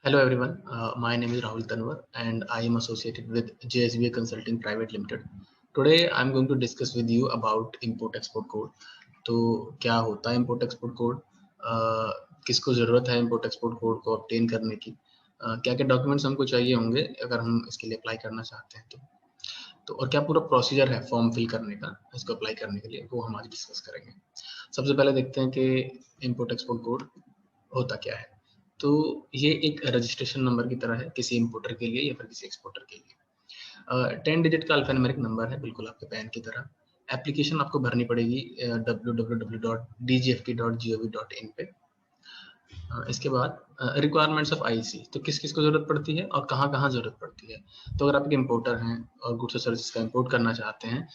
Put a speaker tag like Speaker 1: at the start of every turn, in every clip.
Speaker 1: Hello everyone, my name is Rahul Tanwar and I am associated with JSBA Consulting Private Limited. Today I'm going to discuss with you about import-export code. तो क्या होता है import-export code, किसको ज़रूरत है import-export code को obtain करने की, क्या-क्या डॉक्यूमेंट्स हमको चाहिए होंगे अगर हम इसके लिए अप्लाई करना चाहते हैं तो और क्या पूरा प्रोसीजर है फॉर्म फिल करने का इसको अप्लाई करने के लिए, वो हम आज डिस्कस करेंगे। सबसे पहले देखते हैं कि import-export code होता क्या है। तो ये एक रजिस्ट्रेशन नंबर की तरह है किसी इंपोर्टर के लिए या फिर किसी एक्सपोर्टर के लिए। 10 डिजिट का अल्फान्यूमेरिक नंबर है, बिल्कुल आपके पैन की तरह। एप्लीकेशन आपको भरनी पड़ेगी www.dgft.gov.in पे। इसके बाद रिक्वायरमेंट्स ऑफ आईसी, तो किस किस को जरूरत पड़ती है और कहाँ कहाँ जरूरत पड़ती है। तो अगर आप एक इंपोर्टर हैं और गुड्स और सर्विसेज का इंपोर्ट करना चाहते हैं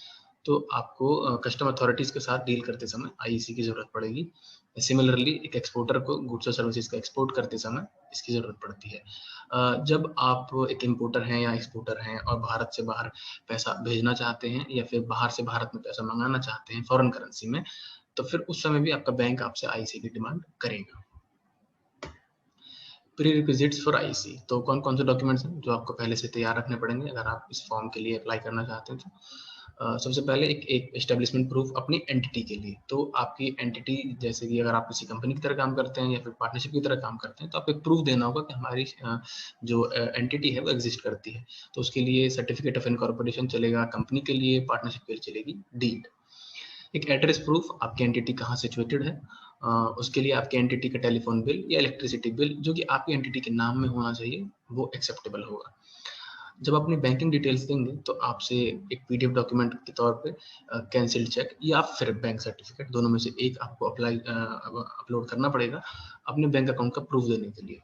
Speaker 1: तो आपको कस्टम अथॉरिटीज के साथ डील करते समय आईसी की जरूरत पड़ेगी। सिमिलरली एक एक्सपोर्टर को गुड्स और सर्विसेज का एक्सपोर्ट करते समय इसकी जरूरत पड़ती है। जब आप एक इंपोर्टर हैं या एक्सपोर्टर हैं और भारत से बाहर पैसा भेजना चाहते हैं या फिर बाहर से भारत में पैसा मंगाना चाहते हैं फॉरेन करेंसी में, तो फिर उस समय भी आपका बैंक आपसे आईसी की डिमांड करेगा। प्री रिक्विजिट्स फॉर आईसी, तो कौन कौन से डॉक्यूमेंट्स हैं जो आपको पहले से तैयार रखने पड़ेंगे अगर आप इस फॉर्म के लिए अप्लाई करना चाहते हैं तो सबसे पहले एक एस्टेब्लिशमेंट प्रूफ अपनी एंटिटी के लिए। तो आपकी एंटिटी, जैसे कि अगर आप किसी कंपनी की तरह काम करते हैं या फिर पार्टनरशिप की तरह काम करते हैं तो आपको एक प्रूफ देना होगा कि हमारी जो एंटिटी है वो एग्जिस्ट करती है। तो उसके लिए सर्टिफिकेट ऑफ इनकॉर्पोरेशन चलेगा, कंपनी के लिए, पार्टनरशिप के लिए चलेगी डीड। एक एड्रेस प्रूफ, आपकी एंटिटी कहाँ सिचुएटेड है, उसके लिए आपके एंटिटी का टेलीफोन बिल या इलेक्ट्रिसिटी बिल जो कि आपकी एंटिटी के नाम में होना चाहिए वो एक्सेप्टेबल होगा। जब अपनी बैंकिंग डिटेल्स देंगे तो आपसे एक पीडीएफ डॉक्यूमेंट के तौर पे कैंसिल्ड चेक या फिर बैंक सर्टिफिकेट, दोनों में से एक आपको अपलोड करना पड़ेगा अपने बैंक अकाउंट का प्रूफ देने के लिए।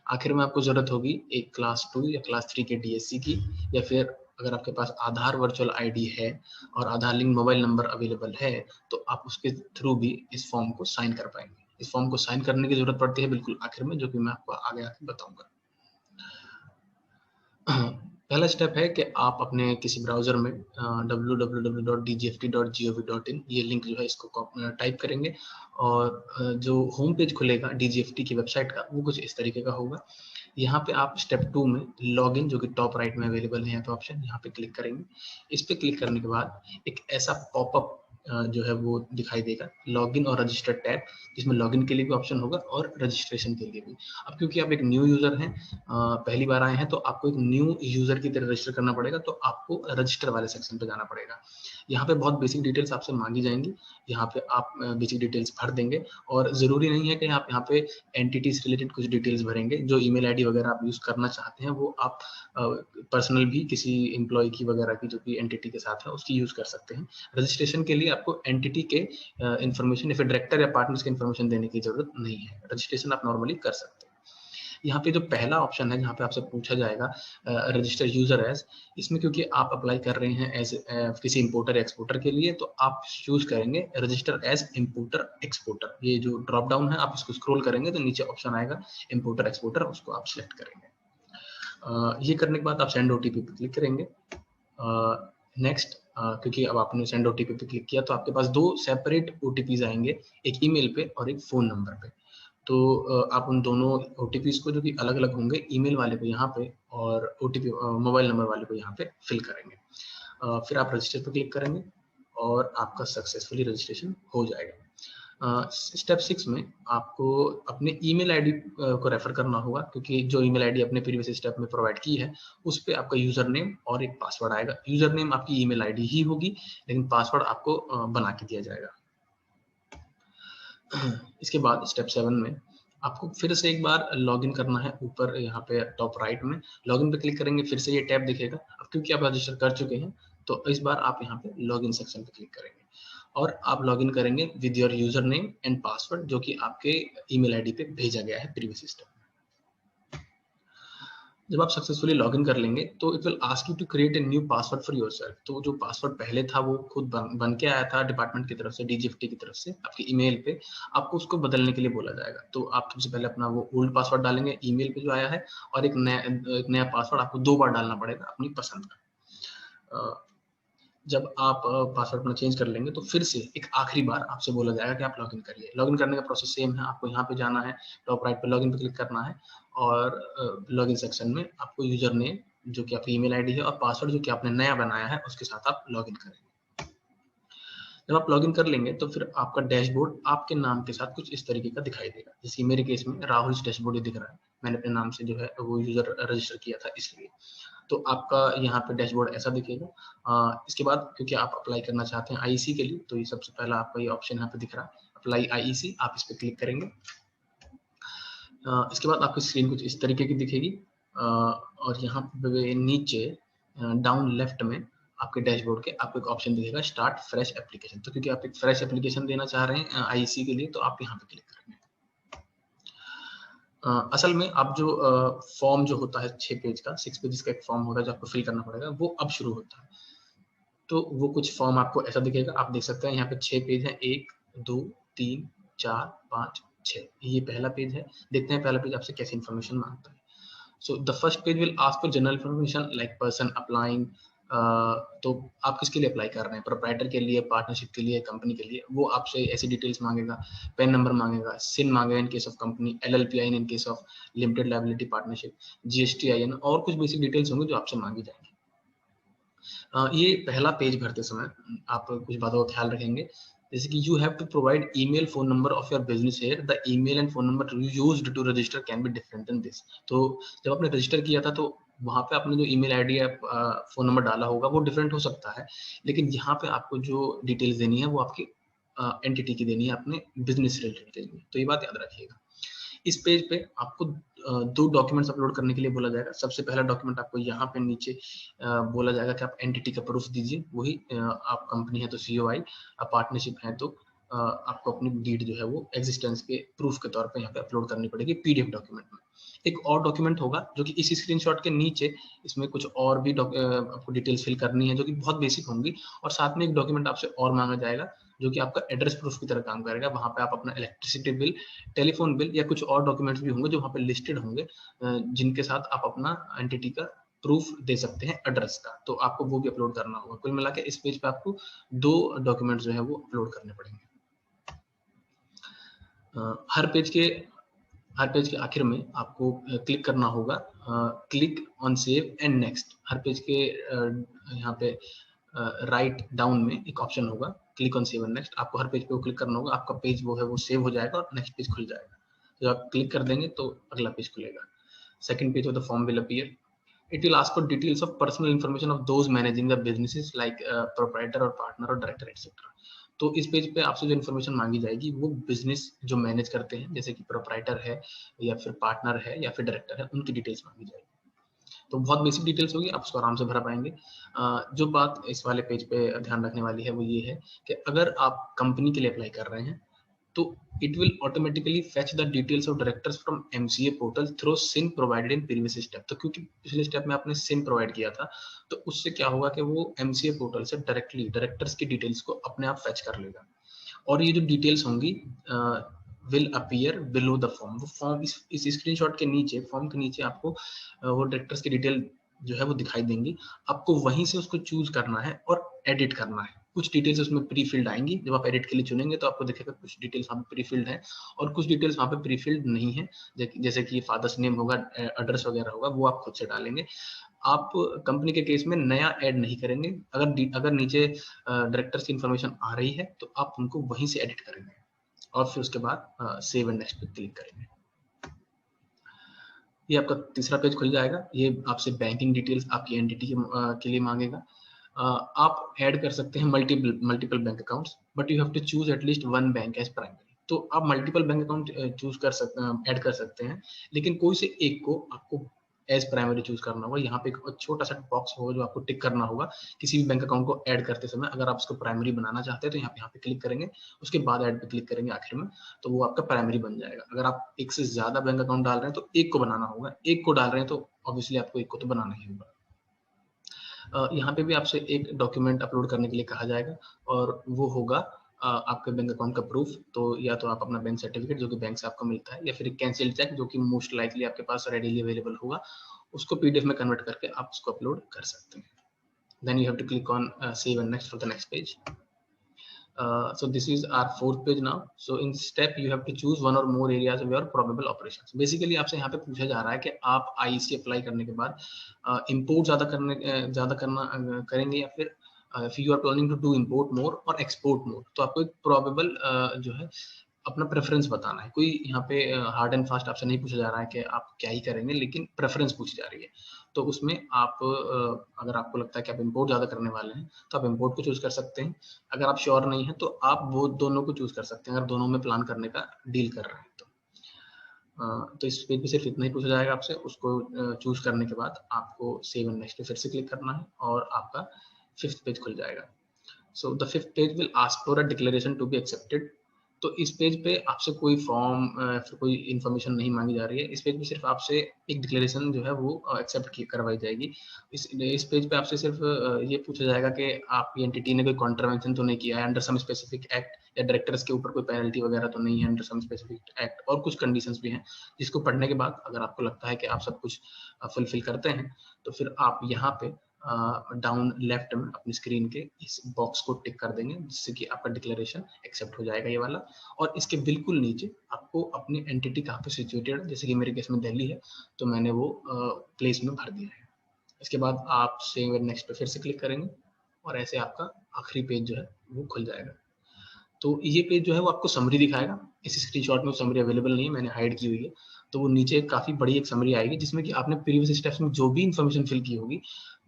Speaker 1: आखिर में आपको जरूरत होगी एक क्लास 2 या क्लास 3 के डीएससी की, या फिर अगर आपके पास आधार वर्चुअल आईडी है और आधार लिंक मोबाइल नंबर अवेलेबल है तो आप उसके थ्रू भी इस फॉर्म को साइन कर पाएंगे। इस फॉर्म को साइन करने की जरूरत पड़ती है बिल्कुल आखिर में, जो कि मैं आपको आगे आके बताऊंगा। पहला स्टेप है कि आप अपने किसी ब्राउजर में www.dgft.gov.in ये लिंक जो है इसको टाइप करेंगे और जो होम पेज खुलेगा डीजीएफटी की वेबसाइट का वो कुछ इस तरीके का होगा। यहाँ पे आप स्टेप 2 में लॉगिन, जो कि टॉप राइट में अवेलेबल है यहाँ पे ऑप्शन, यहाँ पे क्लिक करेंगे। इस पे क्लिक करने के बाद एक ऐसा पॉपअप जो है वो दिखाई देगा, लॉगिन और रजिस्टर टैब, जिसमें लॉगिन के लिए भी ऑप्शन होगा और रजिस्ट्रेशन के लिए भी। अब क्योंकि आप एक न्यू यूजर हैं, पहली बार आए हैं, तो आपको एक न्यू यूजर की तरह रजिस्टर करना पड़ेगा, तो आपको रजिस्टर वाले सेक्शन पे जाना पड़ेगा। यहाँ पे बहुत बेसिक डिटेल्स आपसे मांगी जाएंगी, यहाँ पे आप बेसिक डिटेल्स भर देंगे और जरूरी नहीं है कि आप यहाँ पे एंटिटी से रिलेटेड कुछ डिटेल्स भरेंगे। जो ईमेल आईडी वगैरह आप यूज करना चाहते हैं वो आप पर्सनल भी किसी एम्प्लॉय की वगैरह की जो कि एंटिटी के साथ है उसकी यूज कर सकते हैं। रजिस्ट्रेशन के लिए आपको एंटिटी के इन्फॉर्मेशन या फिर डायरेक्टर या पार्टनर्स के इन्फॉर्मेशन देने की जरूरत नहीं है, रजिस्ट्रेशन आप नॉर्मली कर सकते हैं। यहाँ पे जो पहला ऑप्शन है जहाँ पे आपसे पूछा जाएगा रजिस्टर यूजर एज, इसमें क्योंकि आप अप्लाई कर रहे हैं एज किसी इंपोर्टर या एक्सपोर्टर के लिए तो आप चूज करेंगे रजिस्टर एज इंपोर्टर एक्सपोर्टर। ये जो ड्रॉप डाउन है आप इसको स्क्रॉल करेंगे तो नीचे ऑप्शन आएगा इंपोर्टर एक्सपोर्टर, उसको आप सिलेक्ट करेंगे। ये करने के बाद आप सेंड ओटीपी पे क्लिक करेंगे। नेक्स्ट, क्योंकि अब आपने सेंड ओटीपी पे क्लिक किया तो आपके पास दो सेपरेट ओटीपीज आएंगे, एक ईमेल पे और एक फोन नंबर पे। तो आप उन दोनों ओटीपीज को जो कि अलग अलग होंगे, ईमेल वाले को यहाँ पे और ओटीपी मोबाइल नंबर वाले को यहाँ पे फिल करेंगे। फिर आप रजिस्टर पे क्लिक करेंगे और आपका सक्सेसफुली रजिस्ट्रेशन हो जाएगा। स्टेप 6 में आपको अपने ईमेल आईडी को रेफर करना होगा, क्योंकि जो ईमेल आईडी आपने प्रीवियस स्टेप में प्रोवाइड की है उस पे आपका यूजर नेम और एक पासवर्ड आएगा। यूजर नेम आपकी ईमेल आईडी ही होगी लेकिन पासवर्ड आपको बना के दिया जाएगा। इसके बाद स्टेप 7 में आपको फिर से एक बार लॉगिन करना है। ऊपर यहाँ पे टॉप राइट में लॉगिन पे क्लिक करेंगे, फिर से ये टैब दिखेगा। अब क्योंकि आप रजिस्टर कर चुके हैं तो इस बार आप यहाँ पे लॉगिन सेक्शन पे क्लिक करेंगे और आप लॉगिन करेंगे with your user name and password, जो कि आपके ईमेल आईडी पे भेजा गया है प्रीवियस स्टेप में। जब आप सक्सेसफुली लॉगिन कर लेंगे तो it will ask you to create a new password for yourself. तो जो पासवर्ड पहले था वो खुद बन के आया था डिपार्टमेंट की तरफ से, डीजीएफटी की तरफ से आपके ईमेल पे, आपको उसको बदलने के लिए बोला जाएगा। तो आप सबसे पहले अपना वो ओल्ड पासवर्ड डालेंगे ईमेल पे जो आया है और एक नया पासवर्ड आपको 2 बार डालना पड़ेगा अपनी पसंद का। जब आप पासवर्ड अपना चेंज कर लेंगे तो फिर से एक आखिरी बार आपसे बोला जाएगा कि आप लॉगिन करिए। लॉगिन करने का प्रोसेस सेम है, आपको यहाँ पे जाना है, टॉप राइट पे लॉगिन पे क्लिक करना है और लॉगिन सेक्शन में आपको यूजर नेम जो कि आपकी ईमेल आईडी है और पासवर्ड जो कि आपने नया बनाया है उसके साथ आप लॉगिन करेंगे। जब आप लॉगिन कर लेंगे तो फिर आपका डैशबोर्ड आपके नाम के साथ कुछ इस तरीके का दिखाई देगा। जैसे मेरे केस में राहुल डैशबोर्ड दिख रहा है, मैंने अपने नाम से जो है वो यूजर रजिस्टर किया था इसलिए। तो आपका यहाँ पे डैशबोर्ड ऐसा दिखेगा। इसके बाद क्योंकि आप अप्लाई करना चाहते हैं आईईसी के लिए, तो ये सबसे पहला आपका ये ऑप्शन यहाँ पे दिख रहा है अप्लाई आईईसी, आप इस पर क्लिक करेंगे। इसके बाद आपकी स्क्रीन कुछ इस तरीके की दिखेगी और यहाँ पे नीचे डाउन लेफ्ट में आपके डैशबोर्ड के आपको एक ऑप्शन दिखेगा स्टार्ट फ्रेश एप्लीकेशन। तो क्योंकि आप एक फ्रेश एप्लीकेशन देना चाह रहे हैं आईईसी के लिए, तो आप यहाँ पे क्लिक करेंगे। असल में आप जो फॉर्म जो होता है 6 पेज का 6 पेज का एक फॉर्म होता है जो आपको फिल करना पड़ेगा, वो अब शुरू होता है। तो वो कुछ फॉर्म आपको ऐसा दिखेगा, आप देख सकते हैं यहाँ पे 6 पेज है, 1 2 3 4 5 6, ये पहला पेज है। देखते हैं पहला पेज आपसे कैसी इन्फॉर्मेशन मांगता है। So the first page will ask for general information like person applying, तो आप किसके लिए अप्लाई कर रहे हैं, प्रोप्राइटर के लिए, पार्टनरशिप के लिए, कंपनी के लिए, वो आपसे ऐसी डिटेल्स मांगेगा। पेन नंबर मांगेगा, सिन मांगेगा in case of company, LLPIN in case of limited liability partnership, GSTIN और कुछ बेसिक डिटेल्स होंगे जो आपसे मांगी जाएंगी। ये पहला पेज भरते समय आप कुछ बातों का ख्याल रखेंगे, जैसे कि you have to provide email phone number of your business here, the email and phone number used to register can be different than this. तो जब आपने रजिस्टर किया था तो वहां पे आपने जो ईमेल आईडी या फोन नंबर डाला होगा वो डिफरेंट हो सकता है, लेकिन यहाँ पे आपको जो डिटेल्स देनी है वो आपकी एंटिटी की देनी है, अपने बिजनेस रिलेटेड देनी है। तो ये बात याद रखिएगा। इस पेज पे आपको 2 डॉक्यूमेंट्स अपलोड करने के लिए बोला जाएगा। सबसे पहला डॉक्यूमेंट आपको यहाँ पे नीचे बोला जाएगा कि आप एंटिटी का प्रूफ दीजिए, वही आप कंपनी है तो सीओआई, पार्टनरशिप है तो आपको अपनी डीड जो है वो एग्जिस्टेंस के प्रूफ के तौर पे यहाँ पे अपलोड करनी पड़ेगी पीडीएफ डॉक्यूमेंट में। एक और डॉक्यूमेंट होगा जो कि इस स्क्रीनशॉट के नीचे, इसमें कुछ और भी आपको डिटेल्स फिल करनी है जो कि बहुत बेसिक होंगी, और साथ में एक डॉक्यूमेंट आपसे और मांगा जाएगा जो कि आपका एड्रेस प्रूफ की तरह काम करेगा। वहां पे आप अपना इलेक्ट्रिसिटी बिल, टेलीफोन बिल या कुछ और डॉक्यूमेंट्स भी होंगे जो वहाँ पे लिस्टेड होंगे, जिनके साथ आप अपना एंटिटी का प्रूफ दे सकते हैं एड्रेस का, तो आपको वो भी अपलोड करना होगा। कुल मिला के इस पेज पे आपको 2 डॉक्यूमेंट्स जो है वो अपलोड करने पड़ेंगे। हर पेज के आखिर में आपको क्लिक करना होगा click on save and next. Her page के यहाँ पे राइट डाउन में एक ऑप्शन होगा click on save and next, आपको हर पेज पे वो क्लिक करना होगा, आपका पेज वो है वो सेव हो जाएगा और नेक्स्ट पेज खुल जाएगा। जब आप क्लिक कर देंगे तो अगला पेज खुलेगा। Second page of the form will appear, it will ask for details of personal information of those managing the businesses like proprietor और partner और director etc। तो इस पेज पे आपसे जो इन्फॉर्मेशन मांगी जाएगी वो बिजनेस जो मैनेज करते हैं जैसे कि प्रोप्राइटर है या फिर पार्टनर है या फिर डायरेक्टर है, उनकी डिटेल्स मांगी जाएगी। तो बहुत बेसिक डिटेल्स होगी, आप उसको आराम से भरा पाएंगे। जो बात इस वाले पेज पे ध्यान रखने वाली है वो ये है कि अगर आप कंपनी के लिए अप्लाई कर रहे हैं तो it will automatically fetch the details of directors from MCA portal through SIN provided in previous step। तो क्योंकि पिछले स्टेप में आपने SIN प्रोवाइड किया था तो उससे क्या होगा कि वो MCA पोर्टल से डायरेक्टली डायरेक्टर्स की डिटेल्स को अपने आप फेच कर लेगा, और ये जो डिटेल्स होंगी will appear below the form. वो फॉर्म इस स्क्रीनशॉट के नीचे, फॉर्म के नीचे आपको वो डायरेक्टर्स की डिटेल जो है वो दिखाई देंगी। आपको वहीं से उसको चूज करना है और एडिट करना है। कुछ डिटेल्स उसमें प्री फिल्ड आएंगी, जब आप एडिट के लिए चुनेंगे तो आपको दिखेगा कुछ डिटेल्स वहाँ पे प्री फिल्ड है और कुछ डिटेल्स वहाँ पे प्री फिल्ड नहीं है, जैसे कि फादर्स नेम होगा, एड्रेस वगैरह होगा, वो आप खुद से डालेंगे। आप कंपनी के केस में नया ऐड नहीं करेंगे। अगर नीचे डायरेक्टर्स की इन्फॉर्मेशन आ रही है तो आप उनको वहीं से एडिट करेंगे और फिर उसके बाद सेव एंड नेक्स्ट पे क्लिक करेंगे। ये आपका तीसरा पेज खुल जाएगा। ये आपसे बैंकिंग डिटेल्स आपकी एंटिटी के लिए मांगेगा। आप ऐड कर सकते हैं multiple bank accounts, but you have to choose at least one bank as primary. तो आप मल्टीपल बैंक अकाउंट चूज कर सकते हैं, ऐड कर सकते हैं, लेकिन कोई से एक को आपको एज प्राइमरी चूज करना होगा। यहाँ पे एक छोटा सा बॉक्स होगा जो आपको टिक करना होगा किसी भी बैंक अकाउंट को ऐड करते समय। अगर आप उसको प्राइमरी बनाना चाहते हैं तो यहाँ पे क्लिक करेंगे, उसके बाद ऐड पे क्लिक करेंगे आखिर में, तो वो आपका प्राइमरी बन जाएगा। अगर आप एक से ज्यादा बैंक अकाउंट डाल रहे हैं तो एक को बनाना होगा, एक को डाल रहे हैं तो ऑब्वियसली आपको एक को तो बनाना ही होगा। यहाँ पे भी आपसे एक डॉक्यूमेंट अपलोड करने के लिए कहा जाएगा और वो होगा आपके बैंक अकाउंट का प्रूफ। तो या तो आप अपना बैंक सर्टिफिकेट जो कि बैंक से आपको मिलता है, या फिर एक कैंसिल चेक जो कि मोस्ट लाइकली आपके पास रेडीली अवेलेबल होगा, उसको पीडीएफ में कन्वर्ट करके आप उसको अपलोड कर सकते हैं। then you have to click on save and next for the next page. So this is our fourth page now. So in this step you have to choose one or more areas of your probable operations. Basically आपसे यहाँ पे पूछा जा रहा है कि आप IEC apply करने के बाद import ज़्यादा करेंगे या फिर if you are planning to do import more or export more, तो आपको एक probable जो है अपना प्रेफरेंस बताना है। कोई यहाँ पे हार्ड एंड फास्ट आपसे नहीं पूछा जा रहा है कि आप क्या ही करेंगे, लेकिन प्रेफरेंस पूछी जा रही है। तो उसमें आप अगर आपको लगता है कि आप इंपोर्ट ज़्यादा करने वाले हैं तो आप इंपोर्ट को चूज कर सकते हैं। अगर आप श्योर नहीं है तो आप वो दोनों को चूज कर सकते हैं, अगर दोनों में प्लान करने का डील कर रहे हैं तो इस पेज पे सिर्फ इतना ही पूछा जाएगा आपसे। उसको चूज करने के बाद आपको सेव एंड नेक्स्ट पे फिर से क्लिक करना है और आपका फिफ्थ पेज खुल जाएगा। So the fifth page will ask for a declaration to be accepted. तो इस पेज पे आपसे कोई फॉर्म फिर कोई इन्फॉर्मेशन नहीं मांगी जा रही है। इस पेज पे सिर्फ आपसे एक डिक्लेरेशन जो है वो एक्सेप्ट करवाई जाएगी। इस पेज पे आपसे सिर्फ ये पूछा जाएगा कि आपकी एंटिटी ने कोई कॉन्ट्रावेंशन तो नहीं किया है अंडर सम स्पेसिफिक एक्ट, या डायरेक्टर्स के ऊपर कोई पेनल्टी वगैरह तो नहीं है अंडर सम स्पेसिफिक एक्ट, और कुछ कंडीशंस भी हैं जिसको पढ़ने के बाद अगर आपको लगता है कि आप सब कुछ फुलफिल करते हैं तो फिर आप यहाँ पे डाउन लेफ्ट में अपनी स्क्रीन के इस बॉक्स को टिक कर देंगे, जिससे कि आपका डिक्लेरेशन एक्सेप्ट हो जाएगा ये वाला। और इसके बिल्कुल नीचे आपको अपनी एंटिटी कहाँ पे सिचुएटेड है, जैसे कि मेरे केस में दिल्ली है तो मैंने वो प्लेस में भर दिया है। इसके बाद आप सेव एंड नेक्स्ट पे फिर से क्लिक करेंगे और ऐसे आपका आखिरी पेज जो है वो खुल जाएगा। तो ये पेज जो है वो आपको समरी दिखाएगा। इस स्क्रीनशॉट में समरी अवेलेबल नहीं है, मैंने हाइड की हुई है। तो वो नीचे काफी बड़ी एक समरी आएगी जिसमें कि आपने प्रीवियस स्टेप्स में जो भी इन्फॉर्मेशन फिल की होगी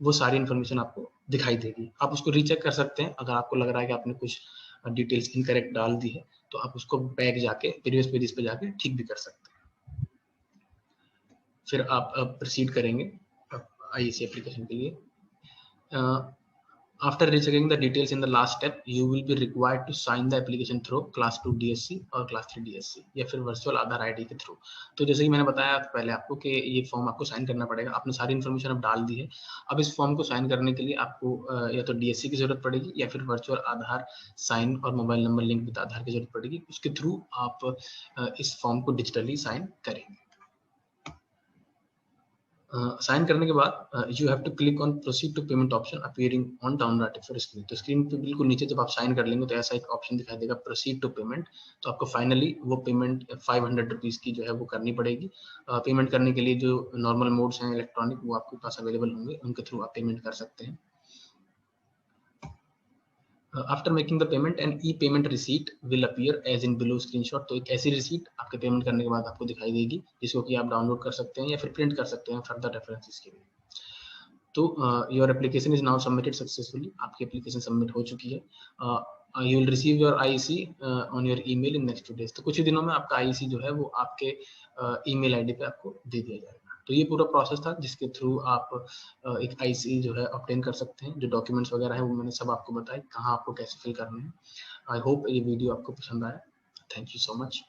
Speaker 1: वो सारी इन्फॉर्मेशन आपको दिखाई देगी। आप उसको रीचेक कर सकते हैं। अगर आपको लग रहा है कि आपने कुछ डिटेल्स इनकरेक्ट डाल दी है तो आप उसको बैक जाके प्रीवियस पेजेस पे जाके ठीक भी कर सकते हैं। फिर आप प्रोसीड करेंगे IEC एप्लीकेशन के लिए। After rechecking the details in the last step, you will be required to sign the application through Class 2 DSC और Class 3 DSC या फिर वर्चुअल आधार आईडी के थ्रू। तो जैसे कि मैंने बताया पहले आपको कि ये फॉर्म आपको साइन करना पड़ेगा। आपने सारी इन्फॉर्मेशन अब डाल दी है। अब इस फॉर्म को साइन करने के लिए आपको या तो DSC की जरूरत पड़ेगी या फिर वर्चुअल आधार साइन और मोबाइल नंबर लिंक विद आधार की जरूरत पड़ेगी। उसके थ्रू आप इस फॉर्म को डिजिटली साइन करेंगे। साइन करने के बाद you have to click on proceed to payment option appearing on down right screen. तो स्क्रीन पे बिल्कुल नीचे जब आप साइन कर लेंगे तो ऐसा एक ऑप्शन दिखाई देगा प्रोसीड टू पेमेंट। तो आपको फाइनली वो पेमेंट 500 रुपीज की जो है वो करनी पड़ेगी। पेमेंट करने के लिए जो नॉर्मल मोड्स हैं इलेक्ट्रॉनिक वो आपके पास अवेलेबल होंगे, उनके थ्रू आप पेमेंट कर सकते हैं। After making the payment, an e-payment receipt will appear as in below screenshot। तो एक ऐसी रिसीट आपके पेमेंट करने के बाद आपको दिखाई देगी जिसको कि आप डाउनलोड कर सकते हैं या फिर प्रिंट कर सकते हैं फर्दर रेफरेंसेस के लिए। तो your application is now submitted successfully. आपकी एप्लीकेशन सबमिट हो चुकी है। You will receive your IEC on your email in next 2 days। तो कुछ ही दिनों में आपका IEC जो है वो आपके ईमेल आईडी पे आपको दे दिया जाएगा। तो ये पूरा प्रोसेस था जिसके थ्रू आप एक IEC जो है ऑब्टेन कर सकते हैं। जो डॉक्यूमेंट्स वगैरह है वो मैंने सब आपको बताया, कहाँ आपको कैसे फिल करने हैं। आई होप ये वीडियो आपको पसंद आया। Thank you so much.